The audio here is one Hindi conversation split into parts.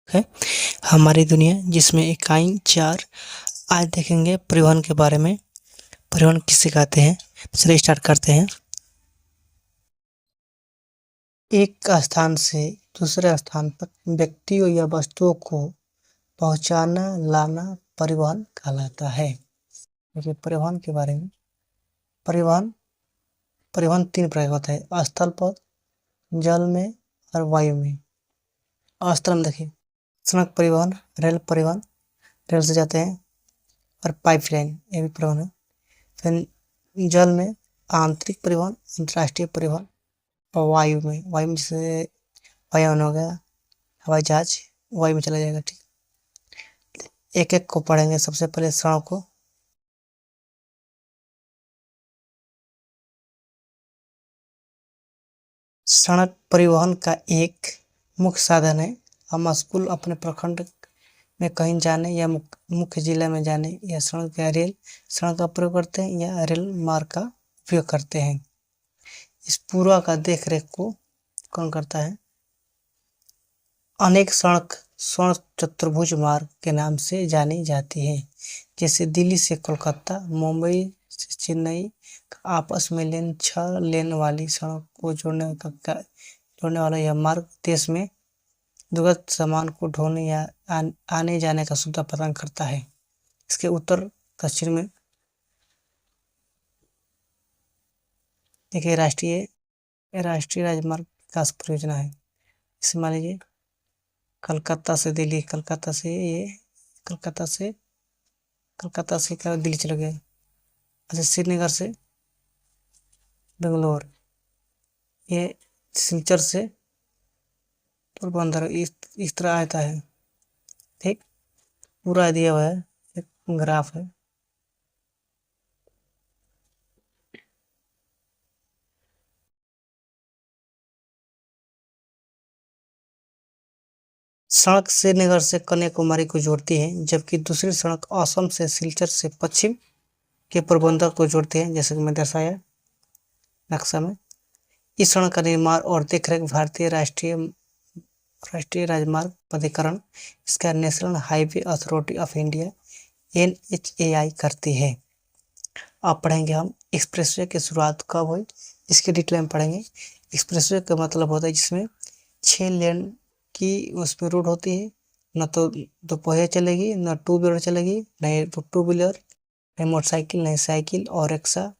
है हमारी दुनिया, जिसमें इकाई 4। आज देखेंगे परिवहन के बारे में। परिवहन किसे कहते हैं? चलिए स्टार्ट करते हैं। एक स्थान से दूसरे स्थान पर व्यक्तियों या वस्तुओं को पहुंचाना लाना परिवहन कहलाता है। देखिए परिवहन के बारे में। परिवहन परिवहन 3 प्रकार होता है: स्थल पर, जल में और वायु में। स्थल में देखिए सड़क परिवहन, रेल परिवहन, रेल से जाते हैं, और पाइपलाइन, ये भी परिवहन है। फिर जल में आंतरिक परिवहन, अंतर्राष्ट्रीय परिवहन। और वायु में जैसे वायुयान हो गया, हवाई जहाज वायु में चला जाएगा। ठीक, एक एक को पढ़ेंगे। सबसे पहले सड़क को। सड़क परिवहन का एक मुख्य साधन है। हम स्कूल, अपने प्रखंड में कहीं जाने या मुख्य जिला में जाने, या सड़क या रेल सड़क का प्रयोग करते हैं, या रेल मार्ग का उपयोग करते हैं। इस पूरा का देख रेख को कौन करता है? अनेक सड़क स्वर्ण चतुर्भुज मार्ग के नाम से जानी जाती है। जैसे दिल्ली से कोलकाता, मुंबई से चेन्नई आपस में 6 लेन वाली सड़क को जोड़ने वाला यह मार्ग देश में दुर्गत सामान को ढोने या आने जाने का सुविधा प्रदान करता है। इसके उत्तर दक्षिण में देखिए राष्ट्रीय राजमार्ग विकास परियोजना है। इसे मान लीजिए कलकत्ता से दिल्ली, कलकत्ता से क्या दिल्ली चला गया। अच्छा, श्रीनगर से बेंगलोर, ये सिलचर से पोरबंदर, इस तरह आता है। ठीक, पूरा दिया हुआ है, एक ग्राफ है। सड़क श्रीनगर से कन्याकुमारी को जोड़ती है, जबकि दूसरी सड़क असम से सिलचर से पश्चिम के पोरबंदर को जोड़ती है, जैसे कि मैं दर्शाया नक्शा में। इस सड़क का निर्माण और देखरेख भारतीय राष्ट्रीय राजमार्ग प्राधिकरण, इसका national highway authority of India NHAI करती है। अब पढ़ेंगे हम एक्सप्रेसवे की शुरुआत कब हुई, इसके डिटेल में पढ़ेंगे। एक्सप्रेसवे का मतलब होता है जिसमें 6 लेन की उसमें रोड होती है। न तो दोपहिया चलेगी, न टू व्हीलर चलेगी, नहीं टू व्हीलर, नहीं मोटरसाइकिल, नहीं साइकिल और रिक्शा,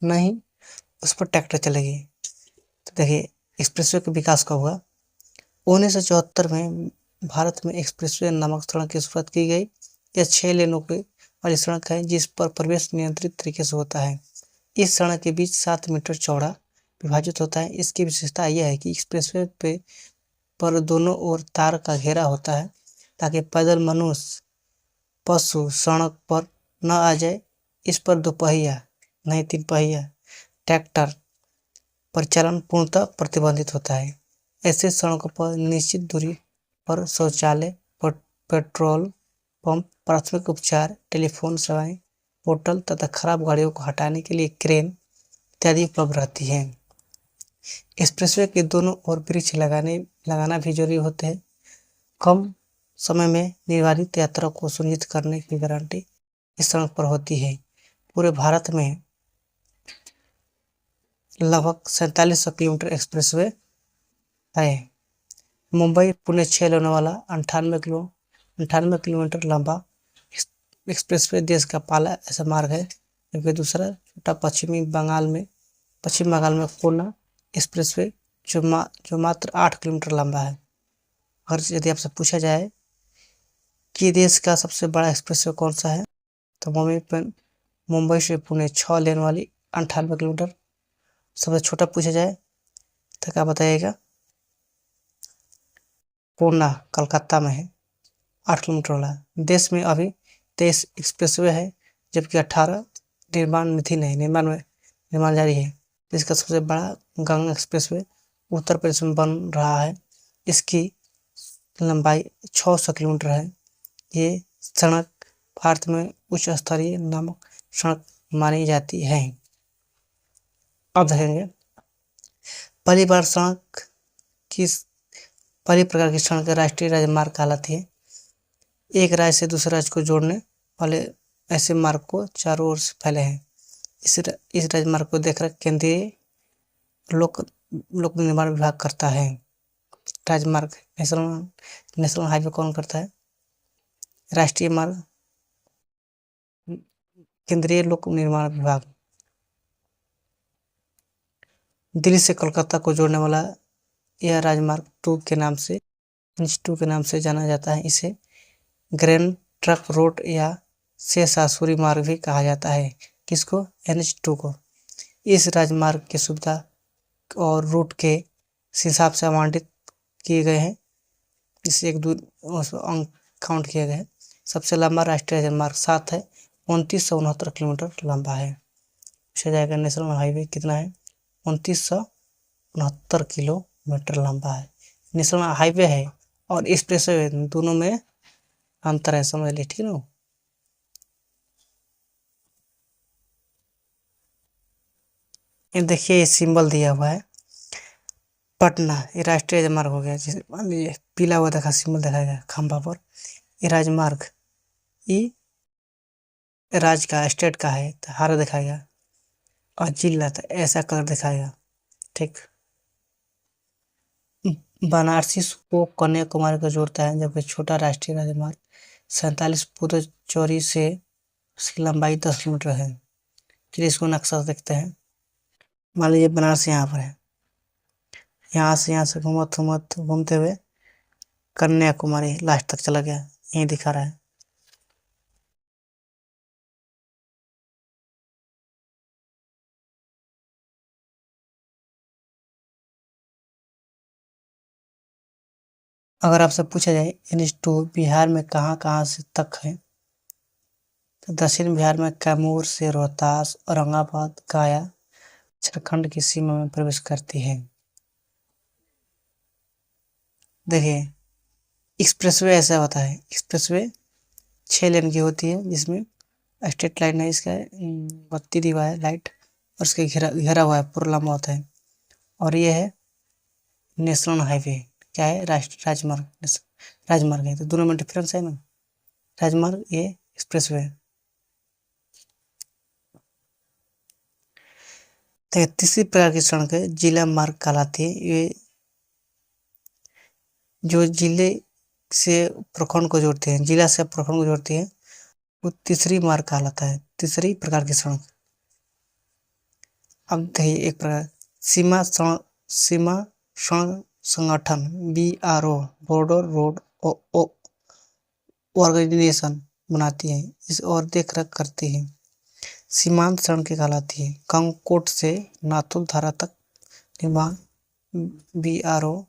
नहीं उस पर ट्रैक्टर चलेगी। तो देखिए एक्सप्रेसवे का विकास कब हुआ। 1974 में भारत में एक्सप्रेसवे नामक सड़क की शुरुआत की गई। यह 6 लेनों की वाली सड़क है, जिस पर प्रवेश नियंत्रित तरीके से होता है। इस सड़क के बीच 7 मीटर चौड़ा विभाजित होता है। इसकी विशेषता यह है कि एक्सप्रेसवे पर दोनों ओर तार का घेरा होता है, ताकि पैदल मनुष्य, पशु सड़क पर न आ जाए। इस पर दोपहिया, नहीं 3 पहिया ट्रैक्टर परिचालन पूर्णतः प्रतिबंधित होता है। ऐसे सड़कों पर निश्चित दूरी पर शौचालय, पेट्रोल पंप, प्राथमिक उपचार, टेलीफोन सेवाएं, होटल तथा खराब गाड़ियों को हटाने के लिए क्रेन इत्यादि उपलब्ध रहती है। एक्सप्रेसवे के दोनों ओर वृक्ष लगाना भी जरूरी होते हैं। कम समय में निर्धारित यात्रा को सुनिश्चित करने की गारंटी इस सड़क पर होती है। पूरे भारत में लगभग 4700 किलोमीटर एक्सप्रेसवे है। मुंबई पुणे 6 लेन वाला 98 किलोमीटर लंबा एक्सप्रेसवे देश का पहला ऐसा मार्ग है। जबकि दूसरा छोटा पश्चिम बंगाल में कोना एक्सप्रेसवे जो मात्र 8 किलोमीटर लंबा है। और यदि आपसे पूछा जाए कि देश का सबसे बड़ा एक्सप्रेसवे कौन सा है, तो मुंबई से पुणे 6 लेन वाली 98 किलोमीटर। सबसे छोटा पूछा जाए तो क्या बताइएगा? कोना कलकत्ता में है, 8 किलोमीटर वाला। देश में अभी 23 एक्सप्रेसवे है, जबकि 18 निर्माण जारी है। इसका सबसे बड़ा गंगा एक्सप्रेसवे उत्तर प्रदेश में बन रहा है। इसकी लंबाई 600 किलोमीटर है। ये सड़क भारत में उच्च स्तरीय नामक सड़क मानी जाती है। अब देखेंगे पहली बार सड़क की पहली प्रकार की सड़क राष्ट्रीय राजमार्ग कहलाती है। एक राज्य से दूसरे राज्य को जोड़ने वाले ऐसे मार्ग को चारों ओर से फैले हैं। इस राजमार्ग को देखकर केंद्रीय लोक लोक निर्माण विभाग करता है। राजमार्ग नेशनल हाईवे कौन करता है? राष्ट्रीय मार्ग केंद्रीय लोक निर्माण विभाग। दिल्ली से कोलकाता को जोड़ने वाला यह राजमार्ग 2 के नाम से NH2 के नाम से जाना जाता है। इसे ग्रैंड ट्रंक रोड या शेषासुरी मार्ग भी कहा जाता है। किसको? NH2 को। इस राजमार्ग की सुविधा और रूट के हिसाब से आवंटित किए गए हैं। इसे एक अंक काउंट किए गए हैं। सबसे लंबा राष्ट्रीय राजमार्ग 7 है, 2969 किलोमीटर लंबा है। पूछा जाएगा नेशनल हाईवे कितना है? 2969 किलोमीटर लंबा है। नेशनल हाईवे है और एक्सप्रेसवे, दोनों में अंतर है, समझ ली, ठीक है ना। ये देखिए, ये सिंबल दिया हुआ है पटना, ये राष्ट्रीय राजमार्ग हो गया। जैसे मान लीजिए पीला हुआ देखा सिंबल दिखाएगा खंभा पर, ये राजमार्ग, ये राज्य का स्टेट का है तो हरा दिखाएगा, और जिला तो ऐसा कलर दिखाएगा, ठीक। बनारसी को कन्याकुमारी को जोड़ता है, जबकि छोटा राष्ट्रीय राजमार्ग 47 फुट चौड़ी से उसकी लंबाई 10 किलोमीटर है। फिर इसको नक्शा देखते हैं। मान लीजिए बनारस यहाँ पर है, यहाँ से घूमते हुए कन्याकुमारी लास्ट तक चला गया, यही दिखा रहा है। अगर आपसे पूछा जाए NH2 बिहार में कहाँ कहाँ से तक है, तो दक्षिण बिहार में कैमूर से रोहतास, औरंगाबाद, गया, झारखंड की सीमा में प्रवेश करती है। देखिए, एक्सप्रेसवे ऐसा होता है, एक्सप्रेसवे 6 लेन की होती है, जिसमें स्ट्रेट लाइन है, इसका बत्ती दी हुआ है लाइट, और उसके घेरा हुआ है, पूरा लंबा होता है। और ये है नेशनल हाईवे, क्या है? राजमार्ग, राजमार्ग है, तो दोनों में डिफरेंस है ना। राजमार्ग, ये एक्सप्रेसवे है। तो तीसरी प्रकार की सड़क है जिला मार्ग कहलाती है। ये जो जिले से प्रखंड को जोड़ते हैं, जिला से प्रखंड को जोड़ती है, वो तीसरी मार्ग कहलाता है, तीसरी प्रकार की सड़क। अब देखिए एक प्रकार सीमा सड़क संगठन BRO, बॉर्डर रोड ऑर्गेनाइजेशन बनाती है इस और देख रेख करती है। सीमांत सड़कें कहलाती है। कंकोट से नाथुल धारा तक निर्माण BRO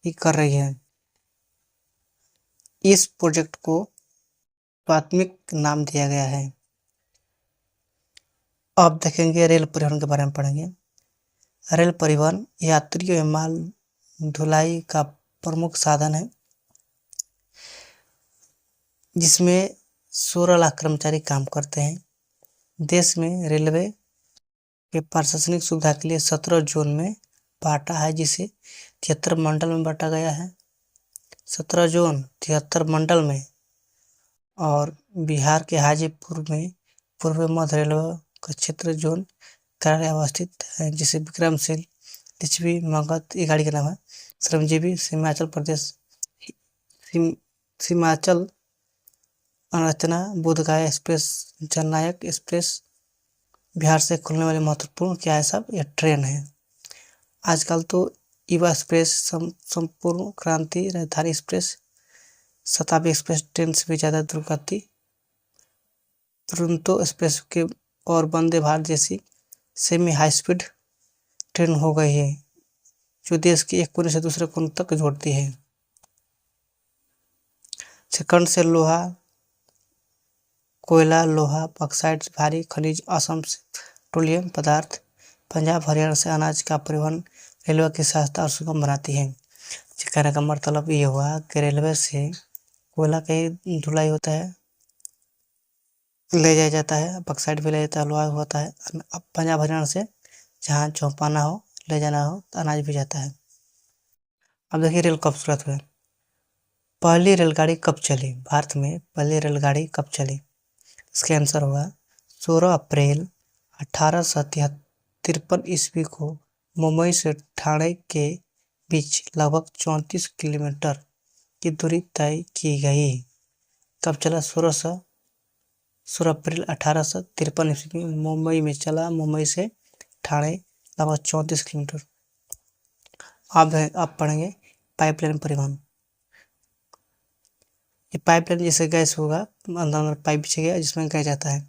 ही कर रही है। इस प्रोजेक्ट को प्राथमिक नाम दिया गया है। अब देखेंगे रेल परिवहन के बारे में पढ़ेंगे। रेल परिवहन यात्रियों एवं माल ढुलाई का प्रमुख साधन है, जिसमें 16 लाख कर्मचारी काम करते हैं। देश में रेलवे के प्रशासनिक सुविधा के लिए 17 जोन में बांटा है, जिसे 73 मंडल में बांटा गया है। 17 जोन 73 मंडल में। और बिहार के हाजीपुर में पूर्व मध्य रेलवे का क्षेत्र जोन कार्यालय अवस्थित है, जिसे विक्रमशील, लिच्छवी, मगध, ये गाड़ी का नाम है। श्रमजीवी, हिमाचल प्रदेश, हिमाचल संरचना, बोधगया एक्सप्रेस, जननायक एक्सप्रेस, बिहार से खुलने वाली महत्वपूर्ण क्या है सब, यह ट्रेन है। आजकल तो युवा एक्सप्रेस, संपूर्ण क्रांति, राजधानी एक्सप्रेस, शताब्दी एक्सप्रेस ट्रेन से भी ज़्यादा दुर्गति, दुरंतो एक्सप्रेस के और वंदे भारत जैसी सेमी हाई स्पीड ट्रेन हो गई है, जो देश के एक कोने से दूसरे कोने तक जोड़ती है। झारखंड से लोहा, कोयला, लोहा, बॉक्साइट, भारी खनिज, असम से पेट्रोलियम पदार्थ, पंजाब हरियाणा से अनाज का परिवहन रेलवे की सहायता और सुगम बनाती है। कहने का मतलब ये हुआ कि रेलवे से कोयला का ही ढुलाई होता है, ले जाया जाता है, बॉक्साइट भी ले जाता है, लोहा होता है। अब पंजाब हरियाणा से जहाँ चौपाना हो, ले जाना हो, तो अनाज भी जाता है। अब देखिए रेल कब शुरुआत हुआ। पहली रेलगाड़ी कब चली भारत में, पहली रेलगाड़ी कब चली? इसका आंसर होगा 16 अप्रैल 1853 ईस्वी को मुंबई से ठाणे के बीच लगभग 34 किलोमीटर की दूरी तय की गई। कब चला? 16 अप्रैल 1853 ईस्वी में मुंबई में चला, मुंबई से ठाणे लगभग 34 किलोमीटर। आप पढ़ेंगे पाइपलाइन परिवहन। ये पाइपलाइन जैसे गैस होगा, अंदर पाइप बिछा गया जिसमें गैस जाता है,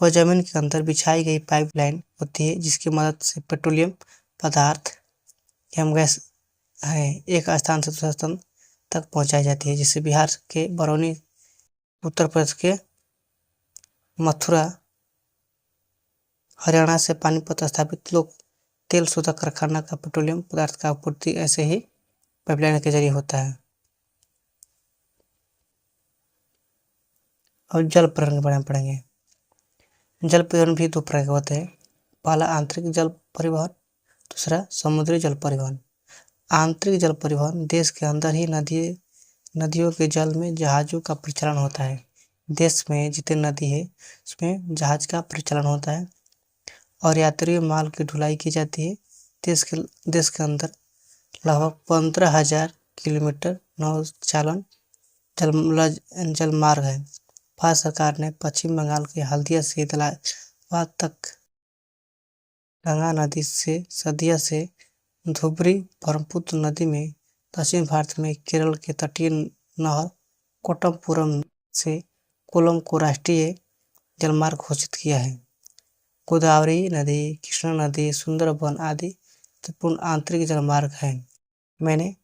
वह जमीन के अंदर बिछाई गई पाइपलाइन होती है जिसकी मदद से पेट्रोलियम पदार्थ एवं गैस है एक स्थान से दूसरे स्थान तक पहुंचाई जाती है। जिससे बिहार के बरौनी, उत्तर प्रदेश के मथुरा, हरियाणा से पानीपत स्थापित लोग तेल शोधक कारखाना का पेट्रोलियम पदार्थ का आपूर्ति ऐसे ही पाइपलाइन के जरिए होता है। और जल परिवहन के बारे में पढ़ेंगे। जल परिवहन भी दो प्रकार के होते हैं। पहला आंतरिक जल परिवहन, दूसरा समुद्री जल परिवहन। आंतरिक जल परिवहन देश के अंदर ही नदियों के जल में जहाजों का परिचालन होता है। देश में जितने नदी है उसमें जहाज का परिचालन होता है और यात्री माल की ढुलाई की जाती है। देश के अंदर लगभग 15,000 किलोमीटर नौचालन जल मार्ग है। भारत सरकार ने पश्चिम बंगाल के हल्दिया से इलाहाबाद तक गंगा नदी से सदिया से धुबरी ब्रह्मपुत्र नदी में, दक्षिण भारत में केरल के तटीय नहर कोट्टमपुरम से कोल्लम को राष्ट्रीय जलमार्ग घोषित किया है। गोदावरी नदी, कृष्णा नदी, सुंदरबन आदि महत्वपूर्ण आंतरिक जलमार्ग हैं। मैंने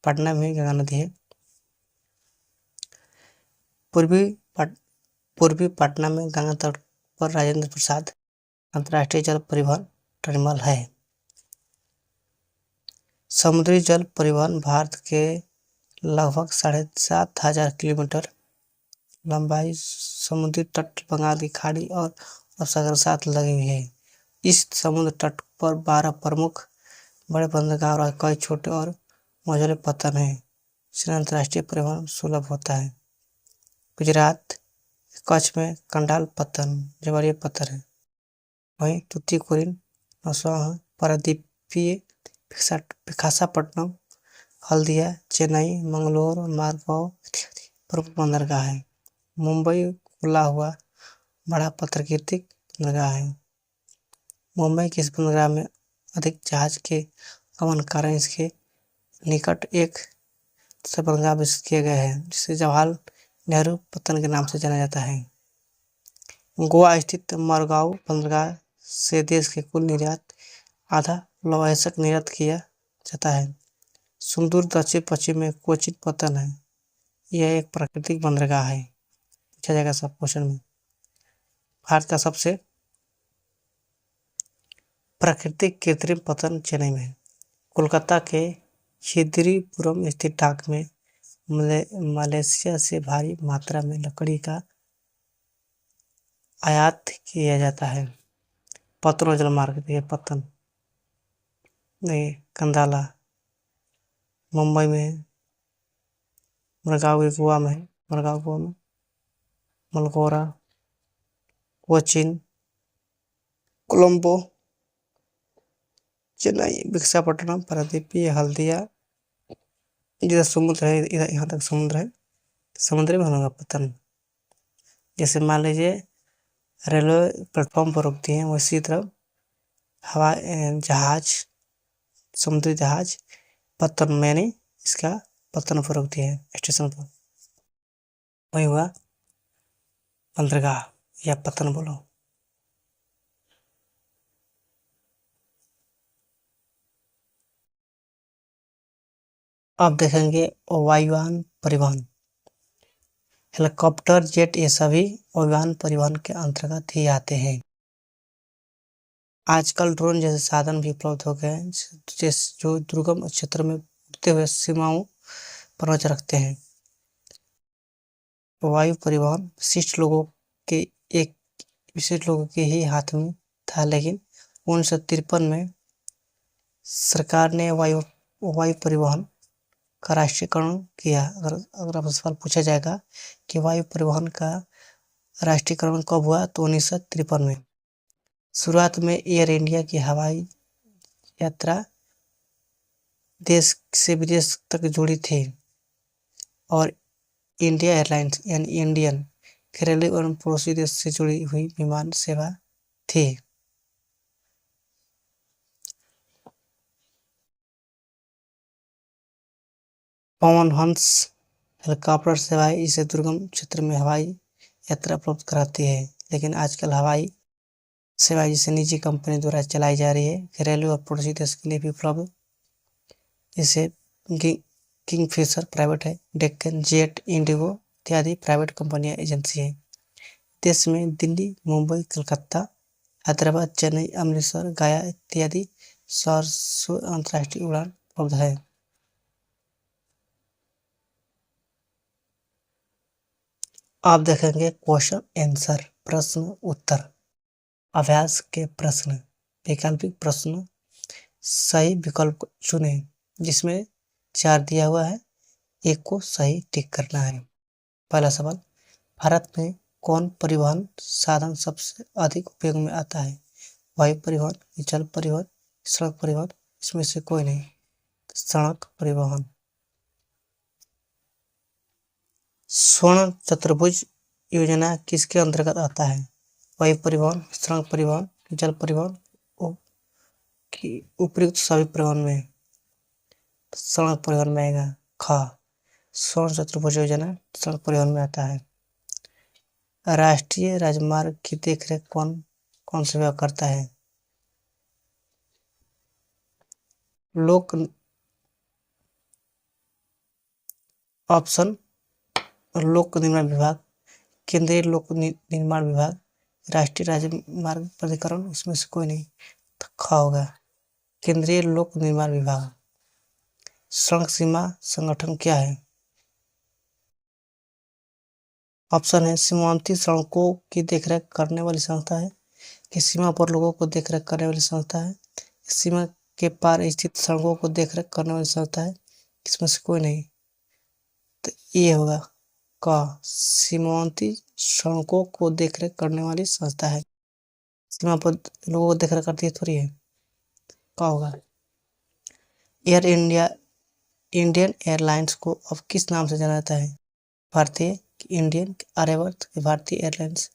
पटना में गंगा नदी है। पूर्वी पटना में गंगा तट पर राजेंद्र प्रसाद अंतर्राष्ट्रीय जल परिवहन टर्मिनल है। समुद्री जल परिवहन भारत के लगभग 7,500 किलोमीटर लंबाई समुद्री तट बंगाल की खाड़ी और अरब सागर के साथ लगी हुई है। इस समुद्र तट पर 12 प्रमुख बड़े बंदरगाह और कई छोटे और मझोले पत्तन हैं। इससे अंतर्राष्ट्रीय परिवहन सुलभ होता है। गुजरात कच्छ में कंडाल पत्तन, जवारिया पत्थर है। वहीं तूतीकोरिन, नौसाहा, पारादीपीय, विशाखापट्टनम, हल्दिया, चेन्नई, मंगलोर और मारगांव प्रमुख बंदरगाह है। मुंबई खुला हुआ बड़ा प्राकृतिक बंदरगाह है। मुंबई के इस बंदरगाह में अधिक जहाज के आगमन के कारण इसके निकट एक दूसरा बंदरगाह विकसित किए गए हैं जिसे जवाहरलाल नेहरू पत्तन के नाम से जाना जाता है। गोवा स्थित मरगांव बंदरगाह से देश के कुल निर्यात आधा लवैशक निर्यात किया जाता है। सुदूर दक्षिण पश्चिम में कोचीन पत्तन है। यह एक प्राकृतिक बंदरगाह है। पूछा जाएगा सब क्वेश्चन में। भारत का सबसे प्राकृतिक कृत्रिम पत्तन चेन्नई में है। कोलकाता के खिदिरीपुरम स्थित डाक में मलेशिया से भारी मात्रा में लकड़ी का आयात किया जाता है। पत्तन और जलमार्ग देखिए पत्तन देखिए कंदाला मुंबई में, मरगांव गोवा में है, मरगांव गोवा में, मलगोरा, कोचीन, कोलंबो, चेन्नई, विशाखापट्टनम, पारादीपीय, हल्दिया। इधर समुद्र है, इधर यहाँ तक समुद्र है, समुद्र में होगा पत्तन। जैसे मान लीजिए रेलवे प्लेटफॉर्म पर रुकती हैं, उसी तरह जहाज, समुद्री जहाज पत्तन मैंने इसका पत्तन पर रुकती है स्टेशन पर। वही हुआ बंदरगाह या पत्तन बोलो। अब देखेंगे वायुयान परिवहन। हेलीकॉप्टर, जेट ये सभी वायुयान परिवहन के अंतर्गत ही आते हैं। आजकल ड्रोन जैसे साधन भी उपलब्ध हो गए हैं जो दुर्गम क्षेत्र में उड़ते हुए सीमाओं पर नजर रखते हैं। वायु परिवहन विशिष्ट लोगों के ही हाथ में था, लेकिन 1953 में सरकार ने वायु वायु परिवहन का राष्ट्रीयकरण किया? अगर आपसे सवाल पूछा जाएगा कि वायु परिवहन का राष्ट्रीयकरण कब हुआ, तो 1953 में। शुरुआत में एयर इंडिया की हवाई यात्रा देश से विदेश तक जुड़ी थी और इंडिया एयरलाइंस यानी इंडियन घरेलू एवं पड़ोसी देश से जुड़ी हुई विमान सेवा थी। पवन हंस हेलीकॉप्टर सेवाएं इसे दुर्गम क्षेत्र में हवाई यात्रा उपलब्ध कराती है, लेकिन आजकल हवाई सेवाएं जिसे निजी कंपनी द्वारा चलाई जा रही है, घरेलू और पड़ोसी देश के लिए भी उपलब्ध। जैसे किंगफिशर प्राइवेट है, डेक्कन जेट, इंडिगो इत्यादि प्राइवेट कंपनियां एजेंसी है। देश में दिल्ली, मुंबई, कलकत्ता, हैदराबाद, चेन्नई, अमृतसर, गया इत्यादि शहर से अंतर्राष्ट्रीय उड़ान उपलब्ध है। आप देखेंगे क्वेश्चन आंसर, प्रश्न उत्तर, अभ्यास के प्रश्न, वैकल्पिक प्रश्न, सही विकल्प चुने, जिसमें 4 दिया हुआ है, एक को सही टिक करना है। पहला सवाल, भारत में कौन परिवहन साधन सबसे अधिक उपयोग में आता है? वायु परिवहन, जल परिवहन, सड़क परिवहन, इसमें से कोई नहीं। सड़क परिवहन। स्वर्ण चतुर्भुज योजना किसके अंतर्गत आता है? वायु परिवहन, सड़क परिवहन, जल परिवहन की उपयुक्त सभी परिवहन में? सड़क परिवहन में आएगा ख। स्वर्ण चतुर्भुज योजना सड़क परिवहन में आता है। राष्ट्रीय राजमार्ग की देखरेख कौन कौन से विभाग करता है? लोक ऑप्शन लोक निर्माण विभाग, केंद्रीय लोक निर्माण विभाग, राष्ट्रीय राजमार्ग प्राधिकरण, इसमें से कोई नहीं, तो ख होगा केंद्रीय लोक निर्माण विभाग। सड़क सीमा संगठन क्या है? ऑप्शन है सीमांती सड़कों की देखरेख करने वाली संस्था है, कि सीमा पर लोगों को देखरेख करने वाली संस्था है, सीमा के पार स्थित सड़कों को देखरेख करने वाली संस्था है, इसमें से कोई नहीं, तो ये होगा क। सीमांती सड़कों को देखरेख करने वाली संस्था है, सीमा पर लोगों को देखरेख करती है थोड़ी है, का होगा। एयर इंडिया इंडियन एयरलाइंस को अब किस नाम से जाना जाता है? भारतीय, इंडियन, आर्यवर्त, भारतीय एयरलाइंस?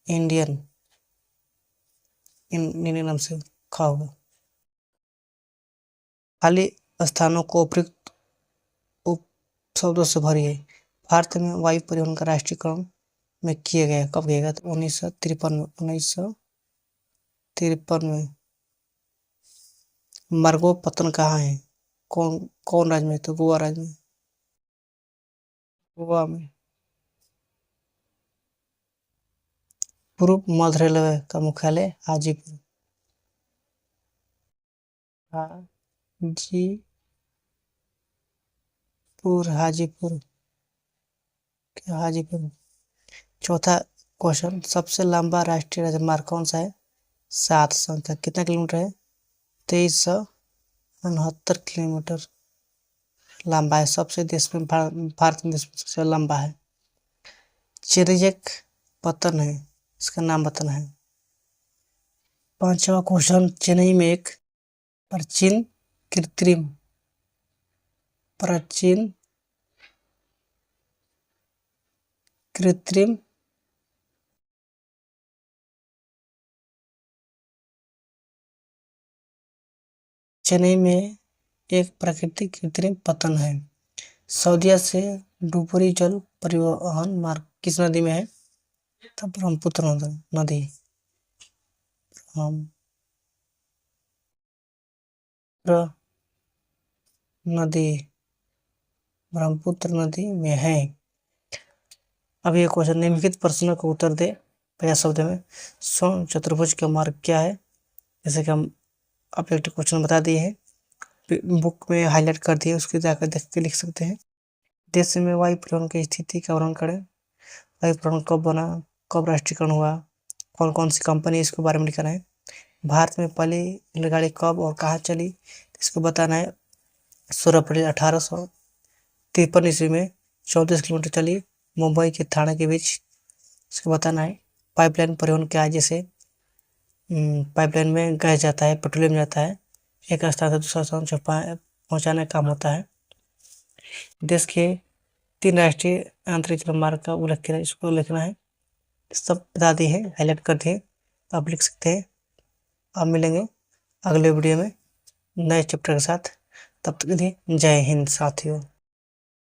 इंडियन इंडियन नाम से खा होगा। खाली स्थानों को उपयुक्त शब्दों से भरिए। भारत में वायु परिवहन का राष्ट्रीयकरण में किया गया, कब किया गया? तो 1953 में। 1953 में। मार्गो पतन कहाँ है? कौन कौन राज्य में? तो गोवा राज्य में। गोवा में। पूर्व मध्य रेलवे का मुख्यालय हाजीपुर। हाजीपुर क्या हाजीपुर? चौथा क्वेश्चन, सबसे लंबा राष्ट्रीय राजमार्ग कौन सा है? 7 संख्या कितना किलोमीटर है? 2369 किलोमीटर लंबा है। सबसे देश में भारत में देश में सबसे लंबा है। चेरियक पतन है, इसका नाम बताना है। 5वां क्वेश्चन, चेन्नई में एक प्राचीन कृत्रिम कृत्रिम चेन्नई में एक प्राकृतिक कृत्रिम पतन है। सऊदीया से डुबरी जल परिवहन मार्ग किस नदी में है? तब ब्रह्मपुत्र नदी। ब्रह्मपुत्र नदी में है। अब ये क्वेश्चन, निम्नलिखित प्रश्नों का उत्तर दे पहला शब्द में। स्वर्ण चतुर्भुज का मार्ग क्या है? जैसे कि हम ऑब्जेक्टिव क्वेश्चन बता दिए हैं, बुक में हाईलाइट कर दिए, उसके जाकर देख के लिख सकते हैं। देश में वायु परिवहन की स्थिति का वर्णन करें। वायु परिवहन कब बना, कब राष्ट्रीयकरण हुआ, कौन कौन सी कंपनी, इसके बारे में लिखना है। भारत में पहली रेलगाड़ी कब और कहाँ चली, इसको बताना है 16 अप्रैल 1853 ईस्वी में 34 किलोमीटर चली मुंबई के थाने के बीच। इसको बताना है पाइपलाइन परिवहन क्या है, जैसे पाइपलाइन में गैस जाता है, पेट्रोलियम जाता है, एक स्थान से दूसरा स्थान पहुंचाने का काम होता है। देश के 3 राष्ट्रीय अंतरिक्ष मार्ग का उल्लेख किया, इसको लिखना है। सब बता दिए हैं, हाईलाइट कर दिए, आप लिख सकते हैं। आप मिलेंगे अगले वीडियो में नए चैप्टर के साथ, तब तक के लिए जय हिंद साथियों।